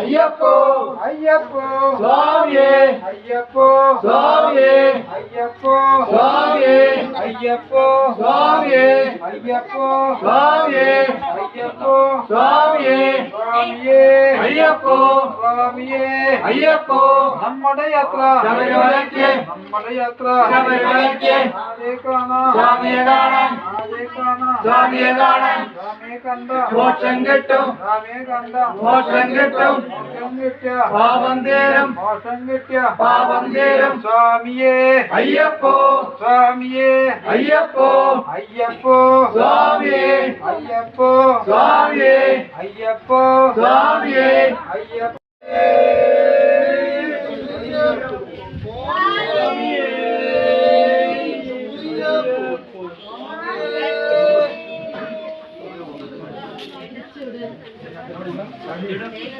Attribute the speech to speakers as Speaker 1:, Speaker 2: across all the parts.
Speaker 1: ஐயப்போ
Speaker 2: ஐயப்போ
Speaker 1: சுவாமியே
Speaker 2: ஐயப்போ
Speaker 1: சுவாமியே
Speaker 2: ஐயப்போ
Speaker 1: சுவாமியே
Speaker 2: ஐயப்போ
Speaker 1: சுவாமியே
Speaker 2: ஐயப்போ
Speaker 1: சுவாமியே
Speaker 2: ஐயப்போ
Speaker 1: சுவாமியே
Speaker 2: சுவாமியே
Speaker 1: ஐயப்போ
Speaker 2: சுவாமியே
Speaker 1: ஐயப்போ
Speaker 2: நம்முடைய യാത്ര
Speaker 1: ശബരിമലയ്ക്ക്
Speaker 2: നമ്മുടെ യാത്ര
Speaker 1: ശബരിമലയ്ക്ക്
Speaker 2: ആരെ കാണാം
Speaker 1: സ്വാമിയെ കാണാൻ
Speaker 2: ആരെ കാണാം
Speaker 1: സ്വാമിയെ കാണാൻ
Speaker 2: സ്വാമിയെ കണ്ട
Speaker 1: മോക്ഷം കിട്ടും
Speaker 2: സ്വാമിയെ കണ്ട
Speaker 1: മോക്ഷം കിട്ടും
Speaker 2: മോക്ഷം കിട്ടിയ
Speaker 1: പാപം തീരും
Speaker 2: മോക്ഷം കിട്ടിയ
Speaker 1: പാപം തീരും
Speaker 2: സ്വാമിയെ
Speaker 1: അയ്യപ്പോ
Speaker 2: സ്വാമിയെ
Speaker 1: അയ്യപ്പോ
Speaker 2: അയ്യപ്പോ
Speaker 1: സ്വാമിയെ
Speaker 2: അയ്യപ്പോ
Speaker 1: സ്വാമിയെ
Speaker 2: അയ്യപ്പോ
Speaker 1: സ്വാമിയെ
Speaker 2: അയ്യപ്പോ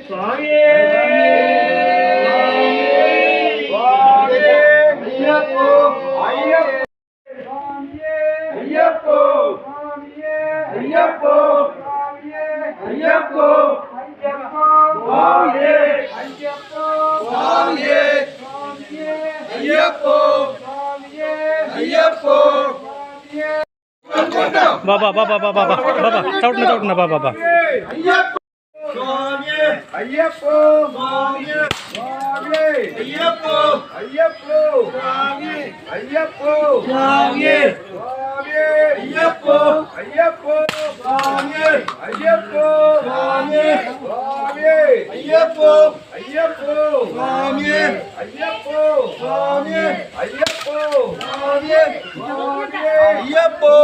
Speaker 1: സ്വാമിയേ അയ്യപ്പോ അയ്യപ്പോ അയ്യപ്പോ അയ്യപ്പോ സ്വാമിയേ സ്വാമിയേ അയ്യപ്പോ അയ്യപ്പോ
Speaker 3: बाबा बाबा बाबा बाबा चौटना बाबा बाबा
Speaker 1: स्वामी अय्यप्पो स्वामी स्वामी अय्यप्पो अय्यप्पो स्वामी अय्यप्पो स्वामी स्वामी अय्यप्पो अय्यप्पो स्वामी अय्यप्पो स्वामी स्वामी अय्यप्पो अय्यप्पो स्वामी अय्यप्पो स्वामी अय्यप्पो स्वामी स्वामी अय्यप्पो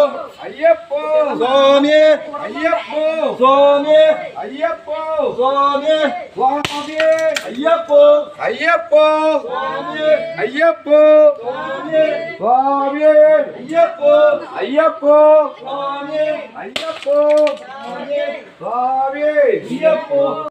Speaker 1: अय्यप्पो स्वामी अय्यप्पो स्वामी अय्यप्पो स्वामी स्वामी अय्यप्पो अय्यप्पो स्वामी अय्यप्पो स्वामी स्वामी अय्यप्पो अय्यप्पो स्वामी अय्यप्पो स्वामी स्वामी अय्यप्पो